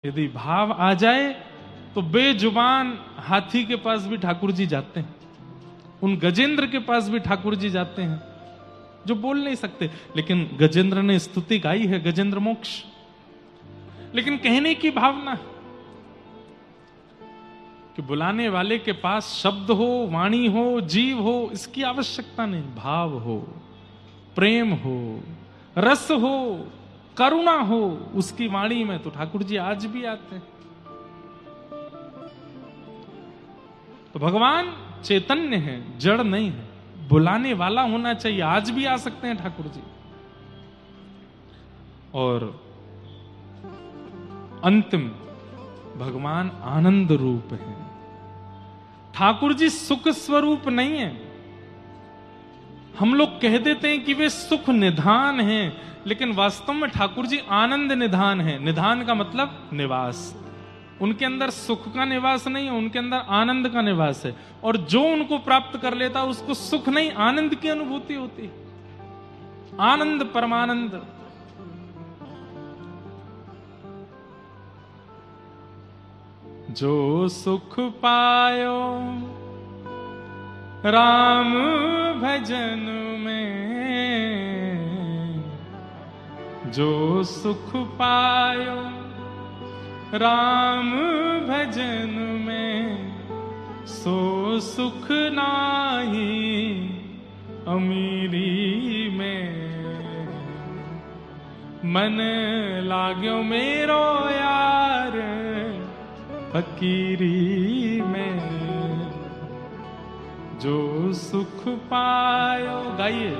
यदि भाव आ जाए तो बेजुबान हाथी के पास भी ठाकुर जी जाते हैं, उन गजेंद्र के पास भी ठाकुर जी जाते हैं जो बोल नहीं सकते, लेकिन गजेंद्र ने स्तुति गाई है, गजेंद्र मोक्ष। लेकिन कहने की भावना कि बुलाने वाले के पास शब्द हो, वाणी हो, जीव हो, इसकी आवश्यकता नहीं। भाव हो, प्रेम हो, रस हो, करुणा हो उसकी वाणी में, तो ठाकुर जी आज भी आते हैं। तो भगवान चैतन्य है, जड़ नहीं है, बुलाने वाला होना चाहिए। आज भी आ सकते हैं ठाकुर जी। और अंतिम भगवान आनंद रूप है। ठाकुर जी सुख स्वरूप नहीं है। हम लोग कह देते हैं कि वे सुख निधान हैं, लेकिन वास्तव में ठाकुर जी आनंद निधान है। निधान का मतलब निवास। उनके अंदर सुख का निवास नहीं है, उनके अंदर आनंद का निवास है। और जो उनको प्राप्त कर लेता उसको सुख नहीं, आनंद की अनुभूति होती है। आनंद परमानंद। जो सुख पायो राम भजन में, जो सुख पायो राम भजन में, सो सुख नाही अमीरी में। मन लाग्यो मेरो यार फकीरी में, जो सुख पायो, गाइए,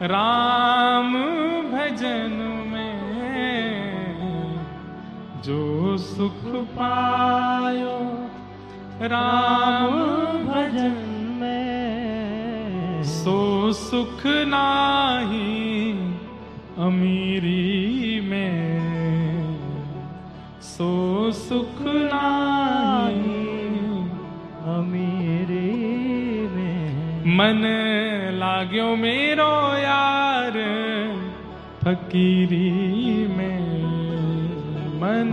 राम भजन में, जो सुख पायो राम भजन में, सो सुख नाही अमीरी में, सो सुख नाही अमीरी में। मन लाग्यो मेरो यार फकीरी में, मन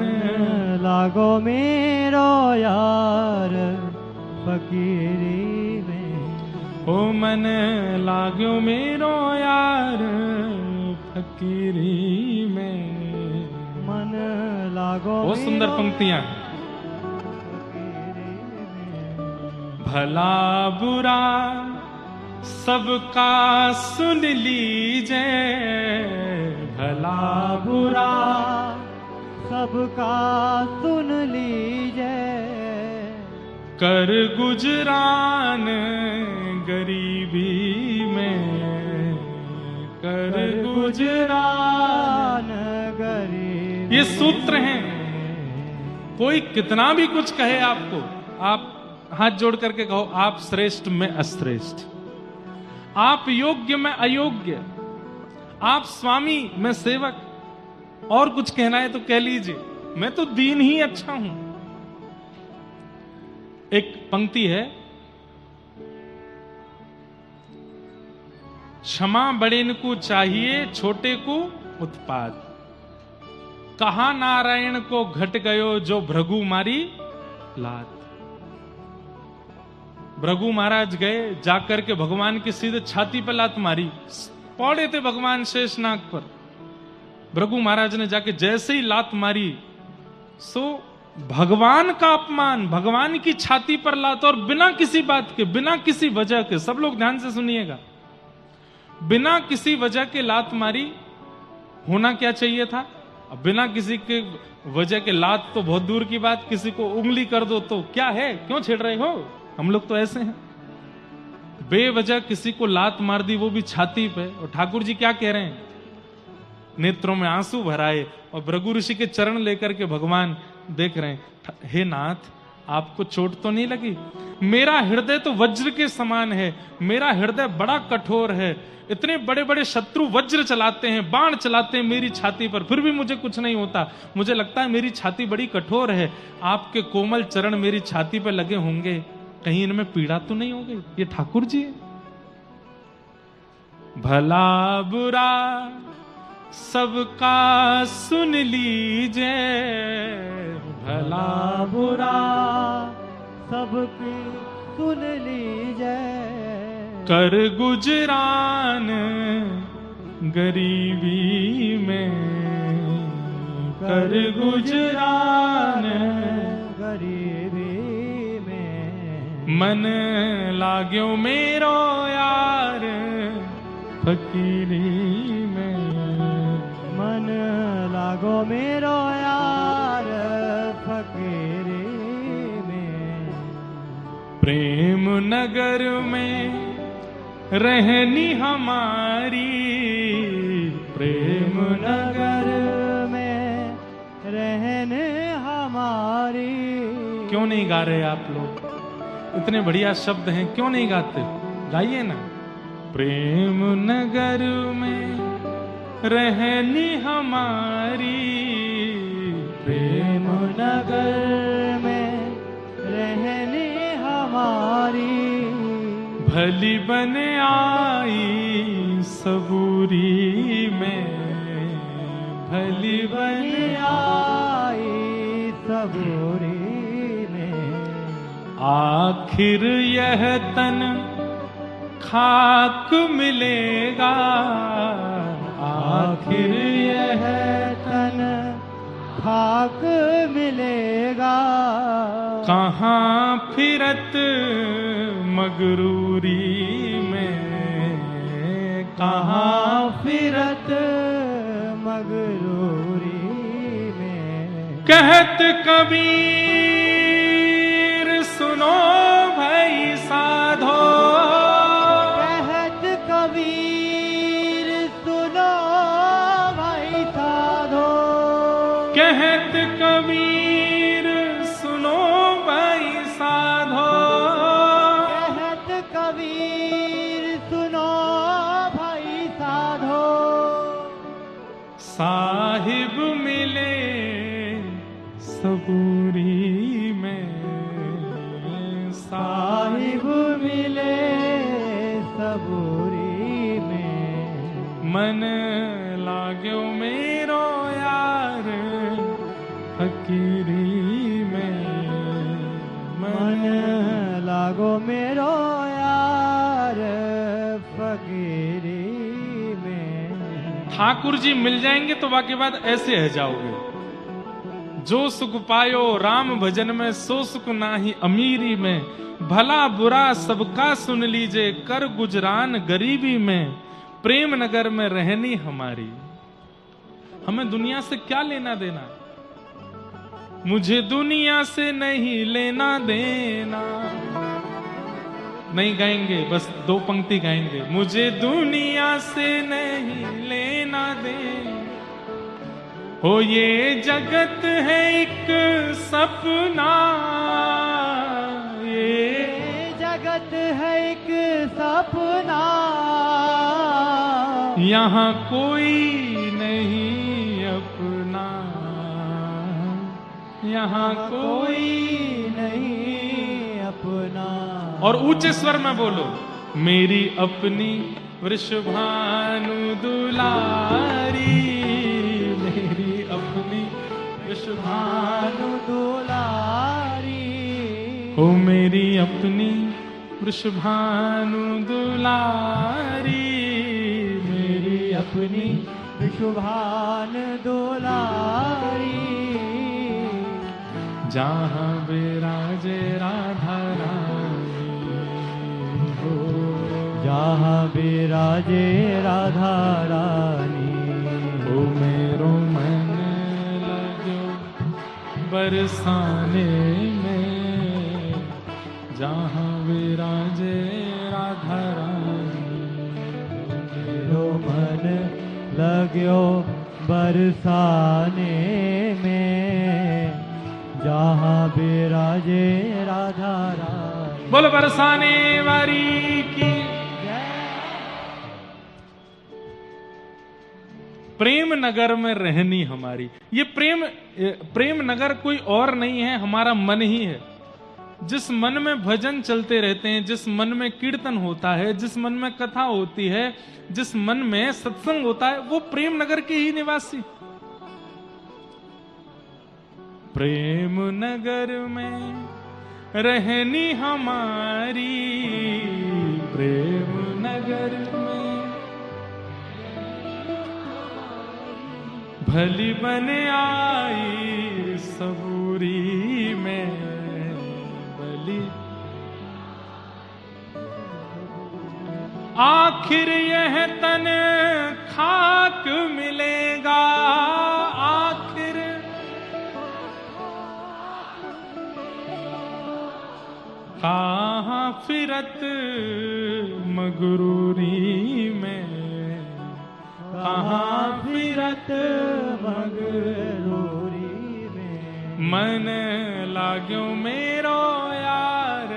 लागो मेरो यार फकीरी में। ओ मन लाग्यो मेरो यार फकीरी में। मन लागो बहुत सुंदर पंक्तियां। भला बुरा सबका सुन लीजिए, भला बुरा सबका सुन लीजिए, कर गुजरान गरीबी में, कर गुजरान गरीबी। ये सूत्र हैं। कोई कितना भी कुछ कहे आपको, आप हाथ जोड़ करके कहो, आप श्रेष्ठ मैं अश्रेष्ठ, आप योग्य मैं अयोग्य, आप स्वामी मैं सेवक। और कुछ कहना है तो कह लीजिए, मैं तो दीन ही अच्छा हूं। एक पंक्ति है, क्षमा बड़ेन को चाहिए छोटे को उत्पाद। कहा नारायण को घट गयो जो भृगु मारी लात। भृगु महाराज गए, जाकर के भगवान की सीधे छाती पर लात मारी। पौड़े थे भगवान शेषनाग पर। भृगु महाराज ने जाके जैसे ही लात मारी, सो भगवान का अपमान, भगवान की छाती पर लात, और बिना किसी बात के, बिना किसी वजह के। सब लोग ध्यान से सुनिएगा, बिना किसी वजह के लात मारी। होना क्या चाहिए था? अब बिना किसी के वजह के लात तो बहुत दूर की बात, किसी को उंगली कर दो तो क्या है, क्यों छेड़ रहे हो? हम लोग तो ऐसे हैं। बेवजह किसी को लात मार दी, वो भी छाती पे। और ठाकुर जी क्या कह रहे हैं? नेत्रों में आंसू भराए और भृगु ऋषि के चरण लेकर के भगवान देख रहे हैं, हे नाथ, आपको चोट तो नहीं लगी? मेरा हृदय तो वज्र के समान है, मेरा हृदय बड़ा कठोर है। इतने बड़े बड़े शत्रु वज्र चलाते हैं, बाण चलाते हैं मेरी छाती पर, फिर भी मुझे कुछ नहीं होता। मुझे लगता है मेरी छाती बड़ी कठोर है। आपके कोमल चरण मेरी छाती पर लगे होंगे, कहीं इनमें पीड़ा तो नहीं होगी? ये ठाकुर जी है। भला बुरा सबका सुन लीजिए, भला बुरा सबकी सुन लीजिए, कर गुजरान गरीबी में, कर गुजरान गरीबी में, मन लाग्यो मेरो यार फकीरी में, मन लागो मेरो यार फकीरी में। प्रेम नगर में रहनी हमारी, प्रेम नगर में रहने हमारी। क्यों नहीं गा रहे आप लोग? इतने बढ़िया शब्द हैं, क्यों नहीं गाते? गाइए ना। प्रेम नगर में रहनी हमारी, प्रेम नगर में रहने हमारी। भली बन आई सबूरी में, भली बन आई सबूरी में। आखिर यह तन खाक मिलेगा, आखिर यह तन खाक मिलेगा। कहाँ फिरत मगरूरी में, कहाँ फिरत मगरूरी में। कहत कबीर सुनो भाई साधो, कहत कबीर सुनो भाई साधो। कहत कबीर सुनो भाई साधो, कहत कबीर सुनो भाई साधो। साहिब मिले सबूरी में, साहिब मिले सबूरी में। मन लाग्यो मेरो यार फकीरी में, मन लागो मेरो यार फकीरी में। ठाकुर जी मिल जाएंगे तो बाकी बात ऐसे है जाओगे। जो सुख पायो राम भजन में, सो सुख नाही अमीरी में। भला बुरा सबका सुन लीजिए, कर गुजरान गरीबी में। प्रेम नगर में रहनी हमारी। हमें दुनिया से क्या लेना देना? मुझे दुनिया से नहीं लेना देना। नहीं गाएंगे, बस 2 पंक्ति गाएंगे। मुझे दुनिया से नहीं लेना देना, हो ये जगत है एक सपना, ये जगत है एक सपना। यहाँ कोई नहीं अपना, यहाँ कोई नहीं अपना। और ऊंचे स्वर में बोलो, मेरी अपनी वृषभानु दुलारी, मेरी अपनी वृषभानु दुलारी। ओ मेरी अपनी वृषभानु दुलारी, मेरी अपनी विशुभान दुलारी। जहाँ विराजे राधा रानी हो, जहाँ विराजे राधा रानी। ओ मेरो मन लगो बरसाने में, जहाँ विराजे राधा रानी। मेरो मन लाग्यो बरसाने में, जहाँ विराजे राधा रानी। बोलो बरसाने वाली की। प्रेम नगर में रहनी हमारी। ये प्रेम नगर कोई और नहीं है, हमारा मन ही है। जिस मन में भजन चलते रहते हैं, जिस मन में कीर्तन होता है, जिस मन में कथा होती है, जिस मन में सत्संग होता है, वो प्रेम नगर के ही निवासी। प्रेम नगर में रहनी हमारी, प्रेम नगर में भली बने आई सबूरी में बली। आखिर यह तन खाक मिलेगा, आखिर कहाँ फिरत मगरूरी में, कहाँ फिरत मगरूरी में। मन लाग्यो मेरो यार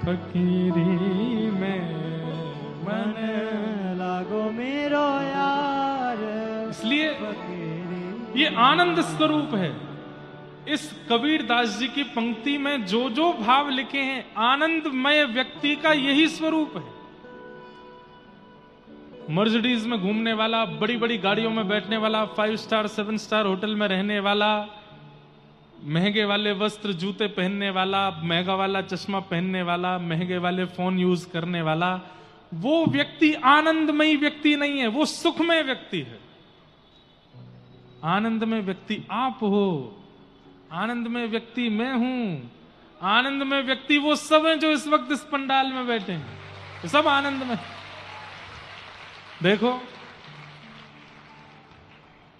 फकीरी में, मन लागो मेरो यार। इसलिए फकीरी। ये आनंद स्वरूप है। इस कबीर दास जी की पंक्ति में जो जो भाव लिखे हैं, आनंदमय व्यक्ति का यही स्वरूप है। मर्सिडीज में घूमने वाला, बड़ी बड़ी गाड़ियों में बैठने वाला, 5 स्टार 7 स्टार होटल में रहने वाला, महंगे वाले वस्त्र जूते पहनने वाला, महंगा वाला चश्मा पहनने वाला, महंगे वाले फोन यूज करने वाला, वो व्यक्ति आनंदमयी व्यक्ति नहीं है, वो सुखमय व्यक्ति है। आनंदमय व्यक्ति आप हो, आनंदमय व्यक्ति मैं हूं, आनंदमय व्यक्ति वो सब हैं जो इस वक्त इस पंडाल में बैठे हैं, ये सब आनंदमय। देखो,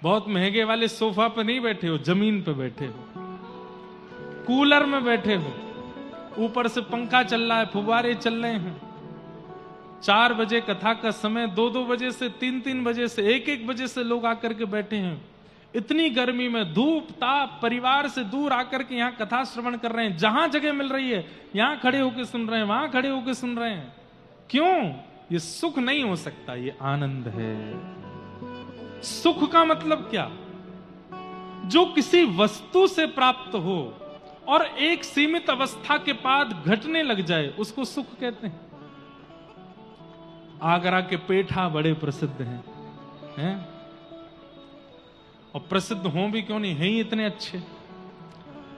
बहुत महंगे वाले सोफा पे नहीं बैठे हो, जमीन पे बैठे हो, कूलर में बैठे हो, ऊपर से पंखा चल रहा है, फुब्बारे चल रहे हैं। 4 बजे कथा का समय, 2-2 बजे से 3-3 बजे से 1-1 बजे से लोग आकर के बैठे हैं। इतनी गर्मी में, धूप ताप, परिवार से दूर आकर के यहाँ कथा श्रवण कर रहे हैं। जहां जगह मिल रही है यहां खड़े होकर सुन रहे हैं, वहां खड़े होकर सुन रहे हैं। क्यों? ये सुख नहीं हो सकता, ये आनंद है। सुख का मतलब क्या? जो किसी वस्तु से प्राप्त हो और एक सीमित अवस्था के बाद घटने लग जाए, उसको सुख कहते हैं। आगरा के पेठा बड़े प्रसिद्ध हैं? और प्रसिद्ध हो भी क्यों नहीं, है ही इतने अच्छे।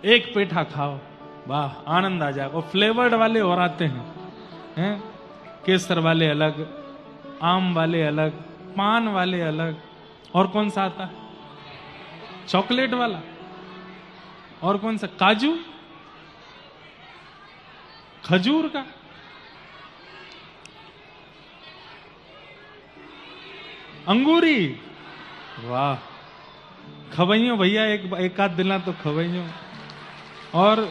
एक पेठा खाओ, वाह, आनंद आ जाएगा। और फ्लेवर्ड वाले और आते हैं, केसर वाले अलग, आम वाले अलग, पान वाले अलग, और कौन सा आता है? चॉकलेट वाला, और कौन सा? काजू, खजूर का। अंगूरी, वाह, खवैयों भैया, एक आध दिला तो खवैयों। और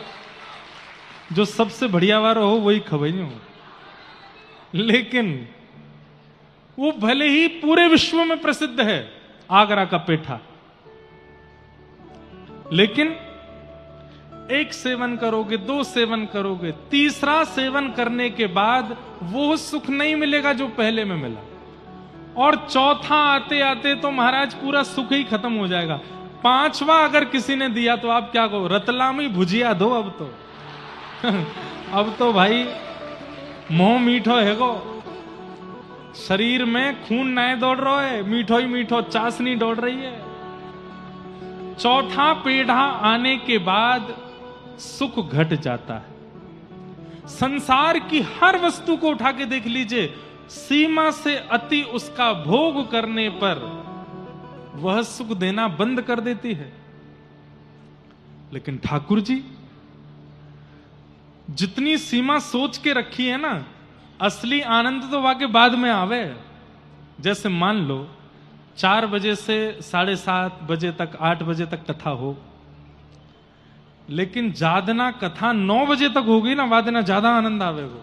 जो सबसे बढ़िया वाला हो वही खवैयों। लेकिन वो भले ही पूरे विश्व में प्रसिद्ध है, आगरा का पेठा, लेकिन एक सेवन करोगे, 2 सेवन करोगे, तीसरा सेवन करने के बाद वो सुख नहीं मिलेगा जो पहले में मिला। और चौथा आते आते तो महाराज पूरा सुख ही खत्म हो जाएगा। 5वां अगर किसी ने दिया तो आप क्या कहो? रतलामी भुजिया दो अब तो। अब तो भाई मोह मीठो है गो, शरीर में खून नए दौड़ रहा है, मीठो ही मीठो चाशनी दौड़ रही है। चौथा पेढ़ा आने के बाद सुख घट जाता है। संसार की हर वस्तु को उठा के देख लीजिए, सीमा से अति उसका भोग करने पर वह सुख देना बंद कर देती है। लेकिन ठाकुर जी जितनी सीमा सोच के रखी है ना, असली आनंद तो वाके बाद में आवे। जैसे मान लो 4 बजे से 7:30 बजे तक, 8 बजे तक कथा हो, लेकिन जादना कथा 9 बजे तक होगी ना, वादना ज्यादा आनंद आवेगो।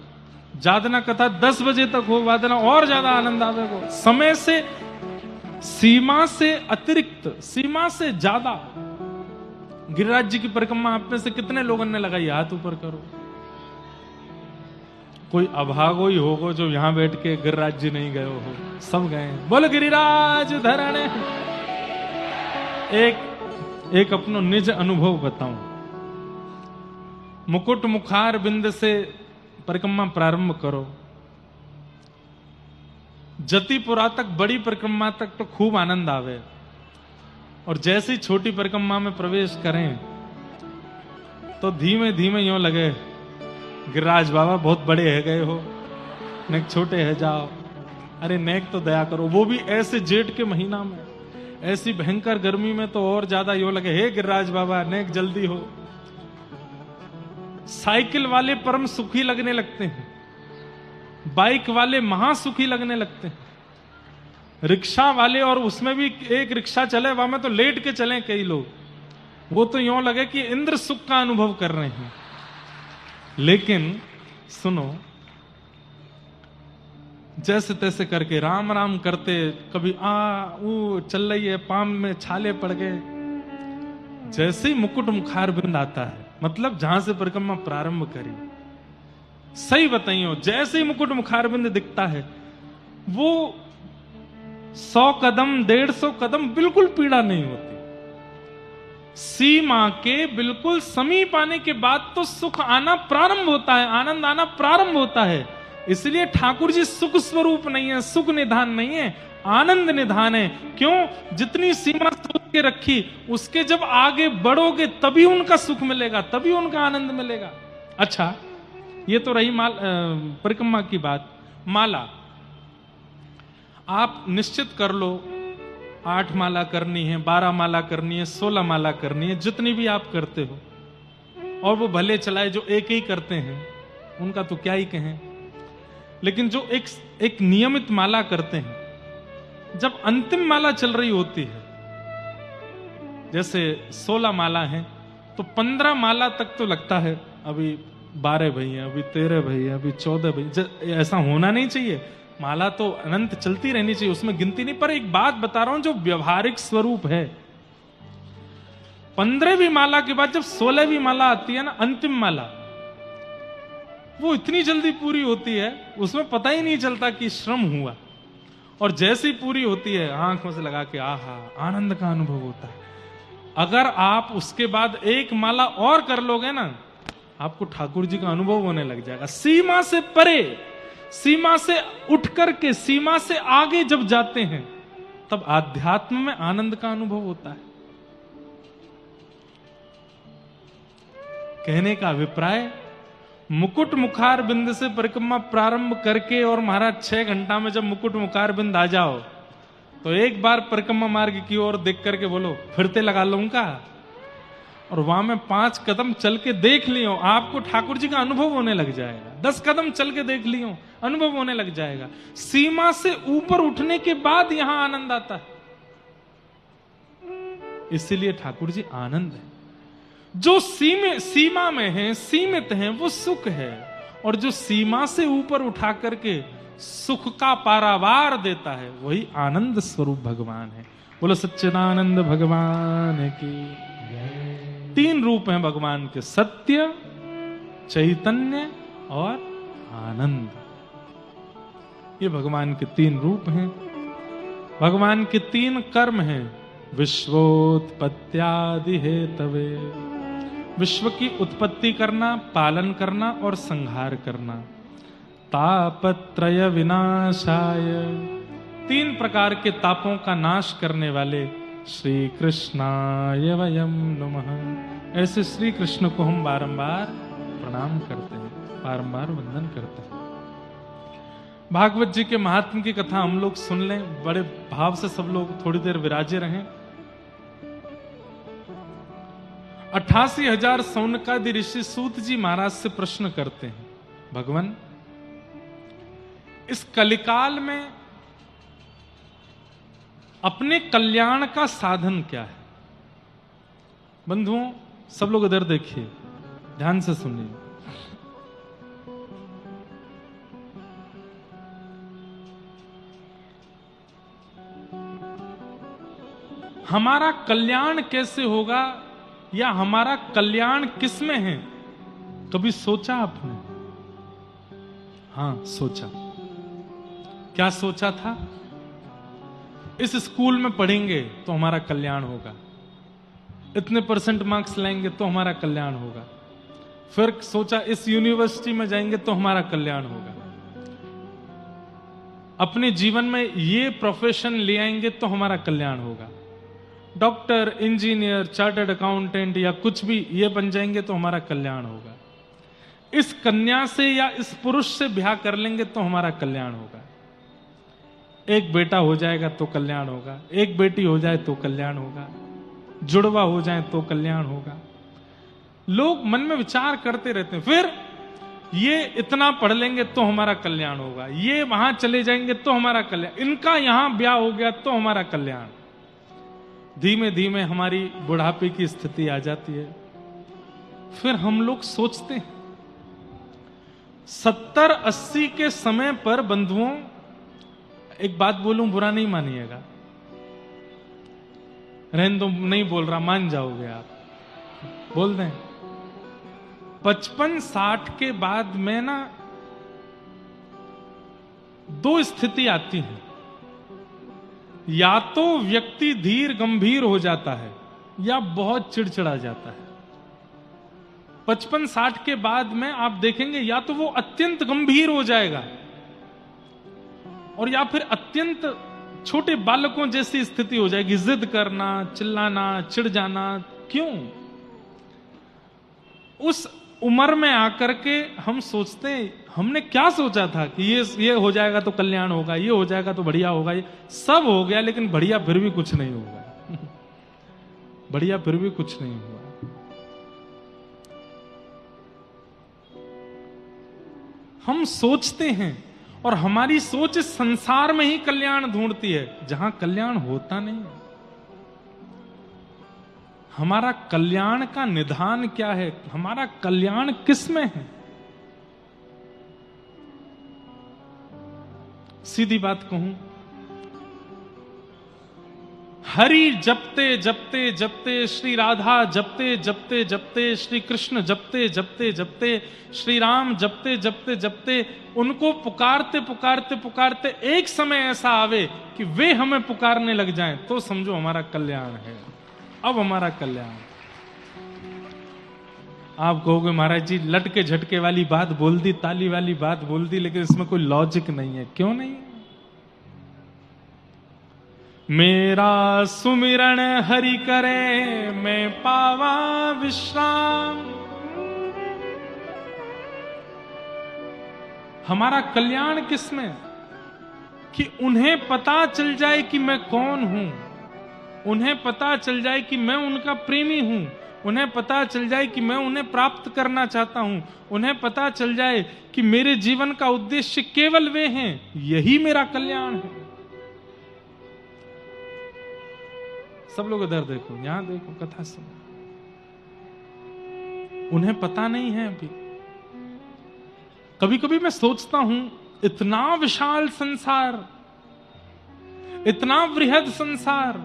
जादना कथा 10 बजे तक हो, वादना और ज्यादा आनंद आवेगो। समय से, सीमा से अतिरिक्त, सीमा से ज्यादा। गिरिराज जी की परिक्रमा आप में से कितने लोगों ने लगाई? हाथ ऊपर करो। कोई अभागो ही होगो जो यहां बैठ के गिरिराज जी नहीं गए हो। सब गए। बोलो गिरिराज धरणे। एक अपनो निज अनुभव बताऊं। मुकुट मुखार बिंद से परिक्रमा प्रारंभ करो, जतिपुरा तक, बड़ी परिक्रमा तक तो खूब आनंद आवे, और जैसे ही छोटी परिक्रमा में प्रवेश करें तो धीमे धीमे यूं लगे गिरिराज बाबा बहुत बड़े है गए हो, नेक छोटे है जाओ। अरे नेक तो दया करो, वो भी ऐसे जेठ के महीना में, ऐसी भयंकर गर्मी में तो और ज्यादा यूं लगे हे गिरिराज बाबा नेक जल्दी हो। साइकिल वाले परम सुखी लगने लगते हैं, बाइक वाले महासुखी लगने लगते हैं, रिक्शा वाले, और उसमें भी एक रिक्शा चले वहां में तो लेट के चले कई लोग, वो तो यूं लगे कि इंद्र सुख का अनुभव कर रहे हैं। लेकिन सुनो, जैसे तैसे करके राम राम करते, कभी वो चल रही है, पाम में छाले पड़ गए, जैसे ही मुकुट मुखार बिंद आता है, मतलब जहां से परिक्रमा प्रारंभ करी, सही बताइयो, जैसे ही मुकुट मुखार बिंद दिखता है, वो 100 कदम 150 कदम बिल्कुल पीड़ा नहीं होती। सीमा के बिल्कुल समीप आने के बाद तो सुख आना प्रारंभ होता है, आनंद आना प्रारंभ होता है। इसलिए ठाकुर जी सुख स्वरूप नहीं है, सुख निधान नहीं है, आनंद निधान है। क्यों? जितनी सीमा सोच के रखी, उसके जब आगे बढ़ोगे तभी उनका सुख मिलेगा, तभी उनका आनंद मिलेगा। अच्छा, ये तो रही परिक्रमा की बात। माला आप निश्चित कर लो, 8 माला करनी है, 12 माला करनी है, 16 माला करनी है, जितनी भी आप करते हो, और वो भले चलाए जो एक ही करते हैं, उनका तो क्या ही कहें। लेकिन जो एक नियमित माला करते हैं, जब अंतिम माला चल रही होती है, जैसे 16 माला है, तो 15 माला तक तो लगता है अभी 12 भई है, अभी 13 भई है, अभी 14 भई। ऐसा होना नहीं चाहिए, माला तो अनंत चलती रहनी चाहिए, उसमें गिनती नहीं। पर एक बात बता रहा हूं जो व्यवहारिक स्वरूप है, 15वीं माला के बाद जब 16वीं माला आती है ना, अंतिम माला, वो इतनी जल्दी पूरी होती है, उसमें पता ही नहीं चलता कि श्रम हुआ। और जैसे ही पूरी होती है, आंखों से लगा के आहा, आनंद का अनुभव होता है। अगर आप उसके बाद एक माला और कर लोगे ना, आपको ठाकुर जी का अनुभव होने लग जाएगा। सीमा से परे, सीमा से उठ करके सीमा से आगे जब जाते हैं, तब आध्यात्म में आनंद का अनुभव होता है। कहने का अभिप्राय, मुकुट मुखार बिंद से परिक्रमा प्रारंभ करके और महाराज 6 घंटा में जब मुकुट मुखार बिंद आ जाओ, तो एक बार परिक्रमा मार्ग की ओर देख करके बोलो फिरते लगा लूंगा, और वहां में 5 कदम चल के देख लियो, आपको ठाकुर जी का अनुभव होने लग जाएगा। 10 कदम चल के देख लियो, अनुभव होने लग जाएगा। सीमा से ऊपर उठने के बाद यहां आनंद आता है। इसीलिए ठाकुर जी आनंद है। जो सीमा में है, सीमित है, वो सुख है, और जो सीमा से ऊपर उठा करके सुख का पारावार देता है, वही आनंद स्वरूप भगवान है। बोलो सच्चिदानंद भगवान की। 3 रूप हैं भगवान के, सत्य, चैतन्य और आनंद। ये भगवान के 3 रूप हैं। भगवान के 3 कर्म हैं, विश्वोत्पत्त्यादि हेतवे, विश्व की उत्पत्ति करना, पालन करना और संहार करना। तापत्रय विनाशाय, 3 प्रकार के तापों का नाश करने वाले श्री कृष्णाय वयम नमः। ऐसे श्री कृष्ण को हम बारंबार प्रणाम करते हैं, बारंबार वंदन करते हैं। भागवत जी के महात्म की कथा हम लोग सुन लें, बड़े भाव से सब लोग थोड़ी देर विराजे रहें। 88,000 सौनकादि ऋषि सूत जी महाराज से प्रश्न करते हैं, भगवान इस कलिकाल में अपने कल्याण का साधन क्या है? बंधुओं, सब लोग इधर देखिए, ध्यान से सुनिए। हमारा कल्याण कैसे होगा, या हमारा कल्याण किस में है? कभी सोचा आपने? हां, सोचा। क्या सोचा था? इस स्कूल में पढ़ेंगे तो हमारा कल्याण होगा, इतने % मार्क्स लाएंगे तो हमारा कल्याण होगा, फिर सोचा इस यूनिवर्सिटी में जाएंगे तो हमारा कल्याण होगा, अपने जीवन में ये प्रोफेशन ले आएंगे तो हमारा कल्याण होगा, डॉक्टर, इंजीनियर, चार्टर्ड अकाउंटेंट या कुछ भी ये बन जाएंगे तो हमारा कल्याण होगा, इस कन्या से या इस पुरुष से ब्याह कर लेंगे तो हमारा कल्याण होगा, एक बेटा हो जाएगा तो कल्याण होगा, एक बेटी हो जाए तो कल्याण होगा, जुड़वा हो जाए तो कल्याण होगा। लोग मन में विचार करते रहते हैं, फिर ये इतना पढ़ लेंगे तो हमारा कल्याण होगा, ये वहां चले जाएंगे तो हमारा कल्याण, इनका यहां ब्याह हो गया तो हमारा कल्याण। धीमे धीमे हमारी बुढ़ापे की स्थिति आ जाती है, फिर हम लोग सोचते हैं 70-80 के समय पर बंधुओं, एक बात बोलूं बुरा नहीं मानिएगा, रहने दो, नहीं बोल रहा, मान जाओगे आप, बोल दें। 55-60 के बाद में ना दो स्थिति आती है, या तो व्यक्ति धीर गंभीर हो जाता है या बहुत चिड़चिड़ा जाता है। 55-60 के बाद में आप देखेंगे या तो वो अत्यंत गंभीर हो जाएगा और या फिर अत्यंत छोटे बालकों जैसी स्थिति हो जाएगी, जिद करना, चिल्लाना, चिढ़ जाना। क्यों? उस उम्र में आकर के हम सोचते हैं, हमने क्या सोचा था कि ये हो जाएगा तो कल्याण होगा, ये हो जाएगा तो बढ़िया होगा, ये सब हो गया, लेकिन बढ़िया फिर भी कुछ नहीं होगा। बढ़िया फिर भी कुछ नहीं हुआ। हम सोचते हैं और हमारी सोच इस संसार में ही कल्याण ढूंढती है, जहां कल्याण होता नहीं है। हमारा कल्याण का निधान क्या है? हमारा कल्याण किस में है? सीधी बात कहूं, हरि जपते जपते जपते, श्री राधा जपते जपते जपते, श्री कृष्ण जपते जपते जपते, श्री राम जपते जपते जपते, उनको पुकारते पुकारते पुकारते एक समय ऐसा आवे कि वे हमें पुकारने लग जाएं, तो समझो हमारा कल्याण है। अब हमारा कल्याण। आप कहोगे महाराज जी लटके झटके वाली बात बोल दी, ताली वाली बात बोल दी, लेकिन इसमें कोई लॉजिक नहीं है। क्यों नहीं है? मेरा सुमिरन हरि करे, मैं पावा विश्राम। हमारा कल्याण किसमें? कि उन्हें पता चल जाए कि मैं कौन हूं, उन्हें पता चल जाए कि मैं उनका प्रेमी हूं, उन्हें पता चल जाए कि मैं उन्हें प्राप्त करना चाहता हूं, उन्हें पता चल जाए कि मेरे जीवन का उद्देश्य केवल वे हैं। यही मेरा कल्याण है। सब लोग इधर देखो, यहां देखो, कथा सुनो। उन्हें पता नहीं है अभी। कभी कभी मैं सोचता हूं, इतना विशाल संसार, इतना वृहद संसार,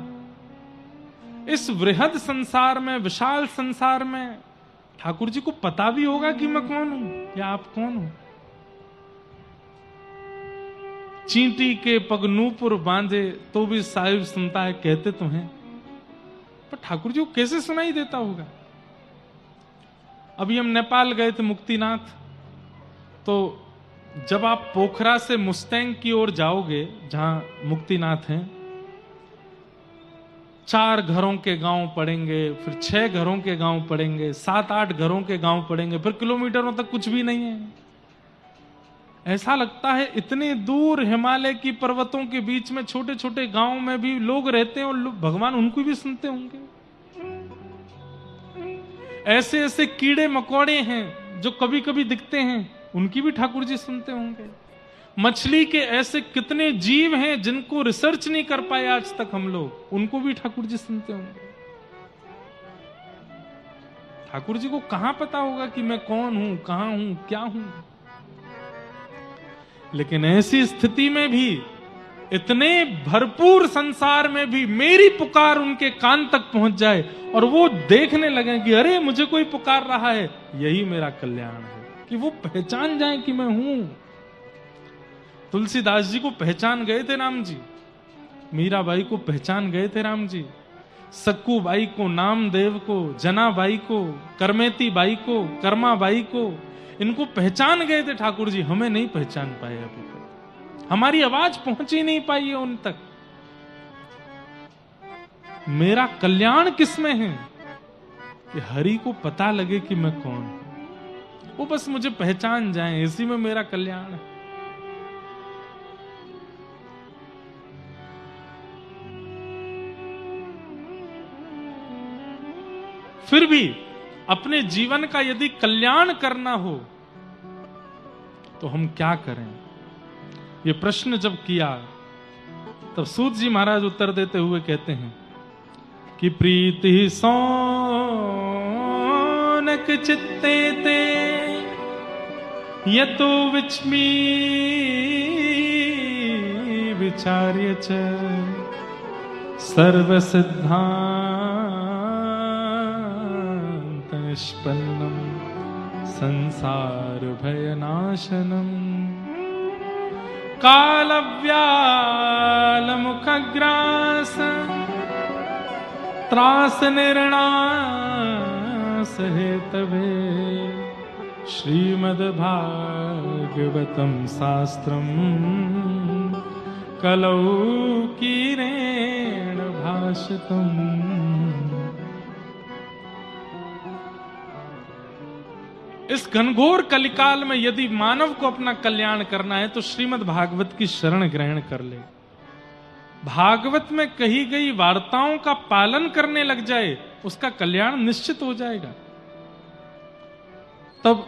इस वृहद संसार में, विशाल संसार में ठाकुर जी को पता भी होगा कि मैं कौन हूं या आप कौन हो? चींटी के पग नूपुर बांधे तो भी साहिब सुनता है, कहते तो हैं, पर ठाकुर जी को कैसे सुनाई देता होगा? अभी हम नेपाल गए थे मुक्तिनाथ, तो जब आप पोखरा से मुस्तैंग की ओर जाओगे, जहां मुक्तिनाथ हैं, 4 घरों के गांव पड़ेंगे, फिर 6 घरों के गांव पड़ेंगे, 7-8 घरों के गांव पड़ेंगे, फिर किलोमीटरों तक कुछ भी नहीं है। ऐसा लगता है इतने दूर हिमालय की पर्वतों के बीच में छोटे छोटे गांव में भी लोग रहते हैं और भगवान उनको भी सुनते होंगे। ऐसे ऐसे कीड़े मकोड़े हैं जो कभी कभी दिखते हैं, उनकी भी ठाकुर जी सुनते होंगे। मछली के ऐसे कितने जीव हैं जिनको रिसर्च नहीं कर पाए आज तक हम लोग, उनको भी ठाकुर जी सुनते होंगे। ठाकुर जी को कहां पता होगा कि मैं कौन हूं, कहां हूं, क्या हूं? लेकिन ऐसी स्थिति में भी, इतने भरपूर संसार में भी मेरी पुकार उनके कान तक पहुंच जाए और वो देखने लगे कि अरे मुझे कोई पुकार रहा है, यही मेरा कल्याण है। कि वो पहचान जाए कि मैं हूं। तुलसीदास जी को पहचान गए थे राम जी, मीराबाई को पहचान गए थे राम जी, सक्कू बाई को, नामदेव को, जना बाई को, करमेती बाई को, कर्मा बाई को, इनको पहचान गए थे ठाकुर जी, हमें नहीं पहचान पाए अभी तक, हमारी आवाज पहुंच ही नहीं पाई है उन तक। मेरा कल्याण किसमें है कि हरि को पता लगे कि मैं कौन हूं, वो बस मुझे पहचान जाए, इसी में मेरा कल्याण है। फिर भी अपने जीवन का यदि कल्याण करना हो तो हम क्या करें, ये प्रश्न जब किया तब सूत जी महाराज उत्तर देते हुए कहते हैं कि प्रीति सौनक चित्ते ते यतो विचमी विचार्य च सर्व सिद्धांत निष्पन्नम संसार भयनाशनम कालव्याल मुखग्रास त्रास निर्णास हेतवे श्रीमद्भागवतम शास्त्रम कलौ कीरेण भाषितम्। इस घनघोर कलिकाल में यदि मानव को अपना कल्याण करना है तो श्रीमद् भागवत की शरण ग्रहण कर ले, भागवत में कही गई वार्ताओं का पालन करने लग जाए, उसका कल्याण निश्चित हो जाएगा। तब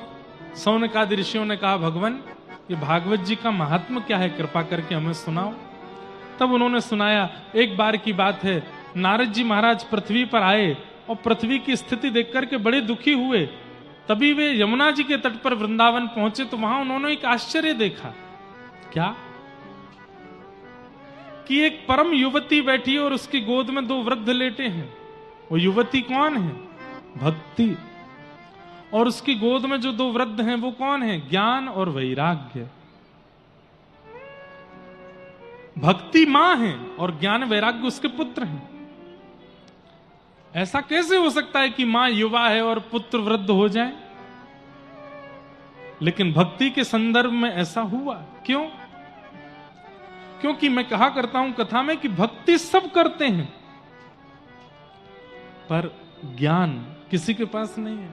सौनकादि ऋषियों ने कहा, भगवान ये भागवत जी का महात्म्य क्या है, कृपा करके हमें सुनाओ। तब उन्होंने सुनाया। एक बार की बात है, नारद जी महाराज पृथ्वी पर आए और पृथ्वी की स्थिति देख करके बड़े दुखी हुए। तभी वे यमुना जी के तट पर वृंदावन पहुंचे तो वहां उन्होंने एक आश्चर्य देखा। क्या? कि एक परम युवती बैठी और उसकी गोद में दो वृद्ध लेटे हैं। वो युवती कौन है? भक्ति। और उसकी गोद में जो दो वृद्ध हैं वो कौन है? ज्ञान और वैराग्य। भक्ति मां है और ज्ञान वैराग्य उसके पुत्र हैं। ऐसा कैसे हो सकता है कि मां युवा है और पुत्र वृद्ध हो जाए? लेकिन भक्ति के संदर्भ में ऐसा हुआ। क्यों? क्योंकि मैं कहा करता हूं कथा में कि भक्ति सब करते हैं पर ज्ञान किसी के पास नहीं है।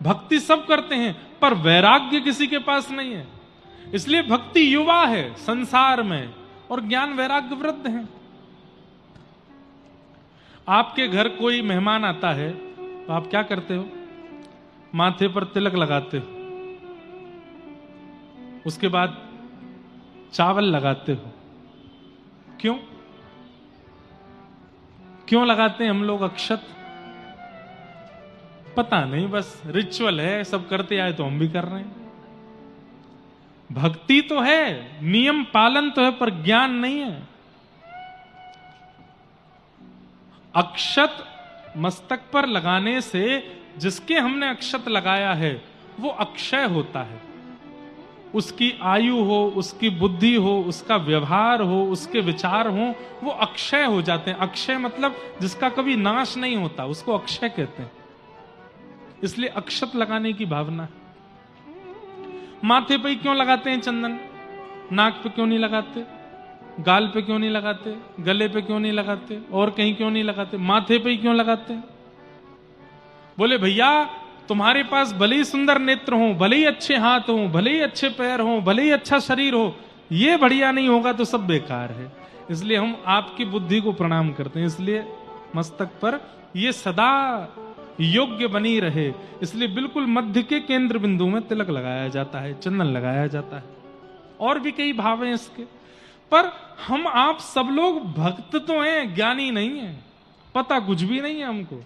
भक्ति सब करते हैं पर वैराग्य किसी के पास नहीं है। इसलिए भक्ति युवा है संसार में और ज्ञान वैराग्य वृद्ध है। आपके घर कोई मेहमान आता है तो आप क्या करते हो? माथे पर तिलक लगाते हो, उसके बाद चावल लगाते हो। क्यों? क्यों लगाते हैं हम लोग अक्षत? पता नहीं, बस रिचुअल है, सब करते आए तो हम भी कर रहे हैं। भक्ति तो है, नियम पालन तो है, पर ज्ञान नहीं है। अक्षत मस्तक पर लगाने से जिसके हमने अक्षत लगाया है वो अक्षय होता है। उसकी आयु हो, उसकी बुद्धि हो, उसका व्यवहार हो, उसके विचार हो, वो अक्षय हो जाते हैं। अक्षय मतलब जिसका कभी नाश नहीं होता, उसको अक्षय कहते हैं। इसलिए अक्षत लगाने की भावना है। माथे पे क्यों लगाते हैं चंदन? नाक पे क्यों नहीं लगाते? गाल पे क्यों नहीं लगाते? गले पे क्यों नहीं लगाते? और कहीं क्यों नहीं लगाते? माथे पे ही क्यों लगाते हैं? बोले भैया तुम्हारे पास भले ही सुंदर नेत्र हो, भले ही अच्छे हाथ हो, भले ही अच्छे पैर हो, भले ही अच्छा शरीर हो, ये बढ़िया नहीं होगा तो सब बेकार है। इसलिए हम आपकी बुद्धि को प्रणाम करते हैं। इसलिए मस्तक पर ये सदा योग्य बनी रहे, इसलिए बिल्कुल मध्य के केंद्र बिंदु में तिलक लगाया जाता है, चंदन लगाया जाता है। और भी कई भाव हैं इसके। पर हम आप सब लोग भक्त तो हैं, ज्ञानी नहीं है, पता कुछ भी नहीं है हमको।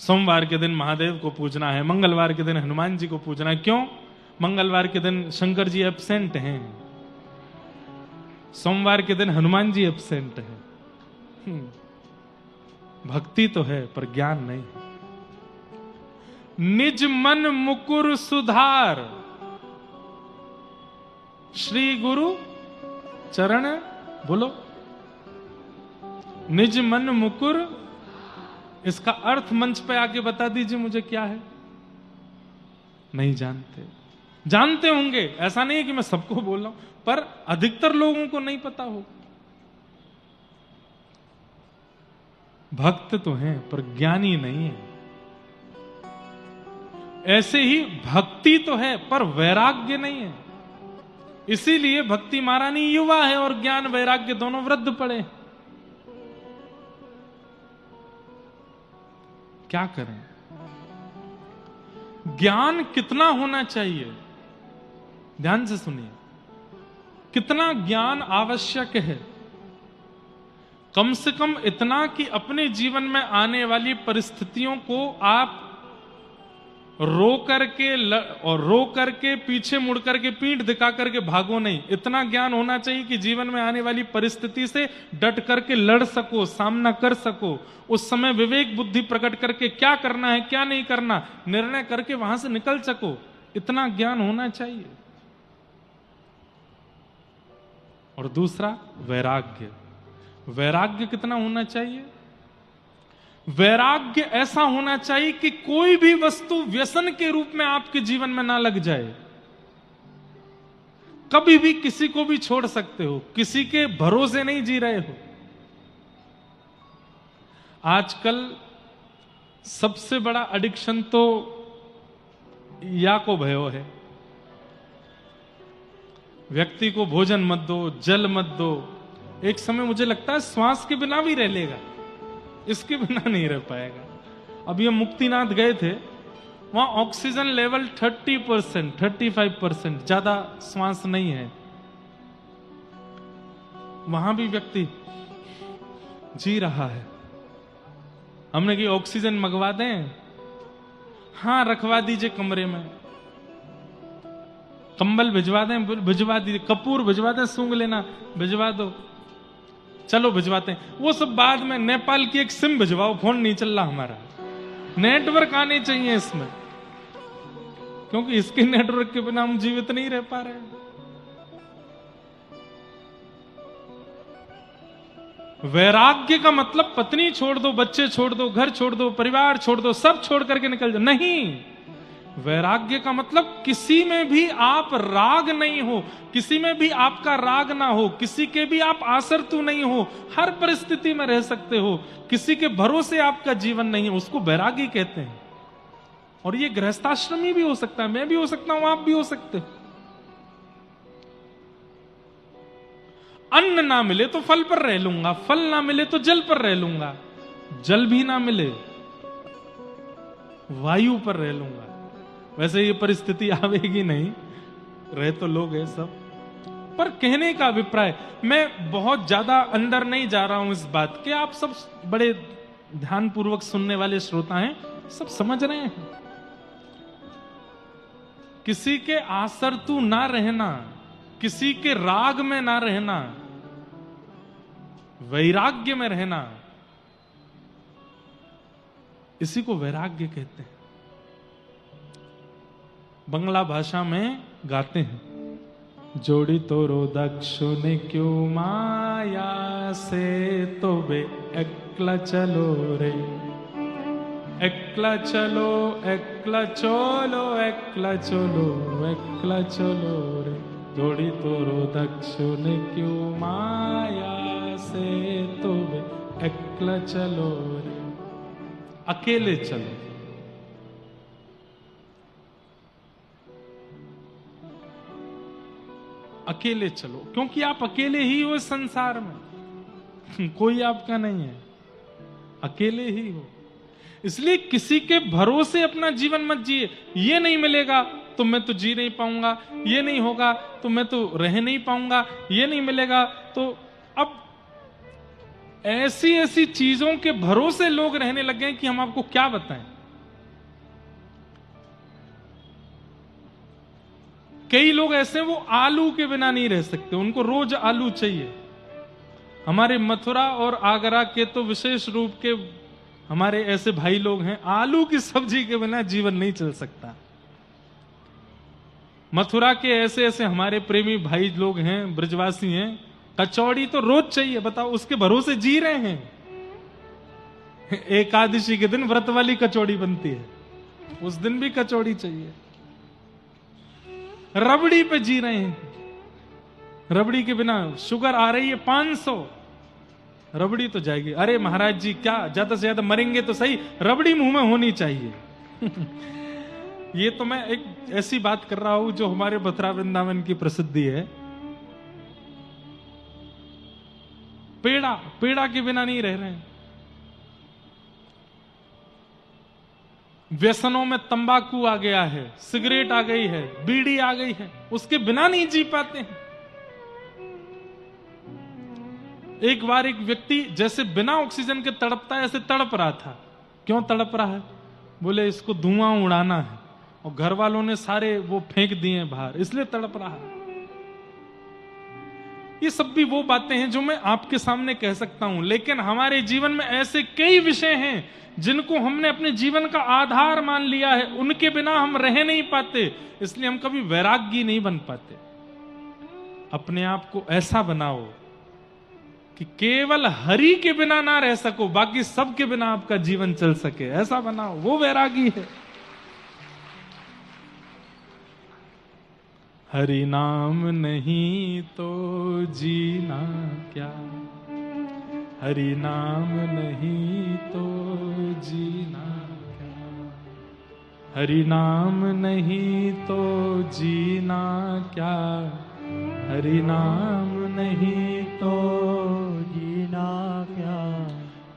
सोमवार के दिन महादेव को पूजना है, मंगलवार के दिन हनुमान जी को पूजना है। क्यों? मंगलवार के दिन शंकर जी एब्सेंट हैं, सोमवार के दिन हनुमान जी एब्सेंट हैं। भक्ति तो है पर ज्ञान नहीं है। निज मन मुकुर सुधार श्री गुरु चरण बोलो, निज मन मुकुर। इसका अर्थ मंच पे आके बता दीजिए मुझे क्या है। नहीं जानते, जानते होंगे, ऐसा नहीं है कि मैं सबको बोल रहा हूं, पर अधिकतर लोगों को नहीं पता हो। भक्त तो हैं पर ज्ञानी नहीं है। ऐसे ही भक्ति तो है पर वैराग्य नहीं है। इसीलिए भक्ति महारानी युवा है और ज्ञान वैराग्य दोनों वृद्ध पड़े। क्या करें? ज्ञान कितना होना चाहिए? ध्यान से सुनिए, कितना ज्ञान आवश्यक है? कम से कम इतना कि अपने जीवन में आने वाली परिस्थितियों को आप रो करके पीछे मुड़ करके पीठ दिखा करके भागो नहीं। इतना ज्ञान होना चाहिए कि जीवन में आने वाली परिस्थिति से डट करके लड़ सको, सामना कर सको। उस समय विवेक बुद्धि प्रकट करके क्या करना है क्या नहीं करना निर्णय करके वहां से निकल सको। इतना ज्ञान होना चाहिए। और दूसरा वैराग्य। वैराग्य कितना होना चाहिए? वैराग्य ऐसा होना चाहिए कि कोई भी वस्तु व्यसन के रूप में आपके जीवन में ना लग जाए। कभी भी किसी को भी छोड़ सकते हो, किसी के भरोसे नहीं जी रहे हो। आजकल सबसे बड़ा एडिक्शन तो या को भयो है। व्यक्ति को भोजन मत दो, जल मत दो। एक समय मुझे लगता है श्वास के बिना भी रह लेगा, इसके बिना नहीं रह पाएगा। अभी हम मुक्तिनाथ गए थे, वहां ऑक्सीजन लेवल 30%, 35%, ज्यादा श्वास नहीं है। वहां भी व्यक्ति जी रहा है। हमने कि ऑक्सीजन मंगवा दें? हां, रखवा दीजिए कमरे में। कंबल भिजवा दें? भिजवा दीजिए। कपूर भिजवा दें? सूंघ लेना भिजवा दो, चलो भिजवाते हैं। वो सब बाद में। नेपाल की एक सिम भिजवाओ, फोन नहीं चल रहा हमारा। नेटवर्क आने चाहिए इसमें, क्योंकि इसके नेटवर्क के बिना हम जीवित नहीं रह पा रहे। वैराग्य का मतलब पत्नी छोड़ दो, बच्चे छोड़ दो, घर छोड़ दो, परिवार छोड़ दो, सब छोड़ करके निकल जाओ, नहीं। वैराग्य का मतलब किसी में भी आप राग नहीं हो, किसी में भी आपका राग ना हो, किसी के भी आप आसक्तु नहीं हो, हर परिस्थिति में रह सकते हो, किसी के भरोसे आपका जीवन नहीं है, उसको वैरागी कहते हैं। और ये गृहस्थाश्रमी भी हो सकता है, मैं भी हो सकता हूं, आप भी हो सकते हो। अन्न ना मिले तो फल पर रह लूंगा, फल ना मिले तो जल पर रह लूंगा, जल भी ना मिले वायु पर रह लूंगा। वैसे ये परिस्थिति आवेगी नहीं, रहे तो लोग हैं सब। पर कहने का अभिप्राय, मैं बहुत ज्यादा अंदर नहीं जा रहा हूं इस बात के। आप सब बड़े ध्यानपूर्वक सुनने वाले श्रोता हैं, सब समझ रहे हैं। किसी के आसक्तु ना रहना, किसी के राग में ना रहना, वैराग्य में रहना, इसी को वैराग्य कहते हैं। बंगला भाषा में गाते हैं, जोड़ी तोरो दक्षु ने क्यों माया से, तो बे एकला चलो रे, एकला चलो, एकला चलो, एकला चलो, एकला चलो रे, जोड़ी तोरो दक्षु ने क्यों माया से, तो बे एकला चलो रे। अकेले चलो। अकेले चलो, क्योंकि आप अकेले ही हो इस संसार में, कोई आपका नहीं है, अकेले ही हो। इसलिए किसी के भरोसे अपना जीवन मत जिए। ये नहीं मिलेगा तो मैं तो जी नहीं पाऊंगा, ये नहीं होगा तो मैं तो रह नहीं पाऊंगा, ये नहीं मिलेगा तो। अब ऐसी ऐसी चीजों के भरोसे लोग रहने लग गए कि हम आपको क्या बताएं। कई लोग ऐसे, वो आलू के बिना नहीं रह सकते, उनको रोज आलू चाहिए। हमारे मथुरा और आगरा के तो विशेष रूप के हमारे ऐसे भाई लोग हैं, आलू की सब्जी के बिना जीवन नहीं चल सकता। मथुरा के ऐसे ऐसे हमारे प्रेमी भाई लोग हैं, ब्रजवासी हैं, कचौड़ी तो रोज चाहिए, बताओ, उसके भरोसे जी रहे हैं। एकादशी के दिन व्रत वाली कचौड़ी बनती है, उस दिन भी कचौड़ी चाहिए। रबड़ी पे जी रहे हैं, रबड़ी के बिना शुगर आ रही है 500, रबड़ी तो जाएगी। अरे महाराज जी, क्या ज्यादा से ज्यादा मरेंगे तो सही, रबड़ी मुंह में होनी चाहिए। ये तो मैं एक ऐसी बात कर रहा हूं जो हमारे मथुरा वृंदावन की प्रसिद्धि है। पेड़ा, पेड़ा के बिना नहीं रह रहे हैं। व्यसनों में तंबाकू आ गया है, सिगरेट आ गई है, बीड़ी आ गई है, उसके बिना नहीं जी पाते हैं। एक बार एक व्यक्ति जैसे बिना ऑक्सीजन के तड़पता है, ऐसे तड़प रहा था। क्यों तड़प रहा है? बोले इसको धुआं उड़ाना है, और घर वालों ने सारे वो फेंक दिए बाहर, इसलिए तड़प रहा है। ये सब भी वो बातें हैं जो मैं आपके सामने कह सकता हूं, लेकिन हमारे जीवन में ऐसे कई विषय हैं जिनको हमने अपने जीवन का आधार मान लिया है, उनके बिना हम रह नहीं पाते, इसलिए हम कभी वैरागी नहीं बन पाते। अपने आप को ऐसा बनाओ कि केवल हरि के बिना ना रह सको, बाकी सब के बिना आपका जीवन चल सके, ऐसा बनाओ, वो वैरागी है। हरि नाम नहीं तो जीना क्या, हरि नाम नहीं तो जीना क्या, हरि नाम नहीं तो जीना क्या, हरि नाम नहीं तो जीना क्या,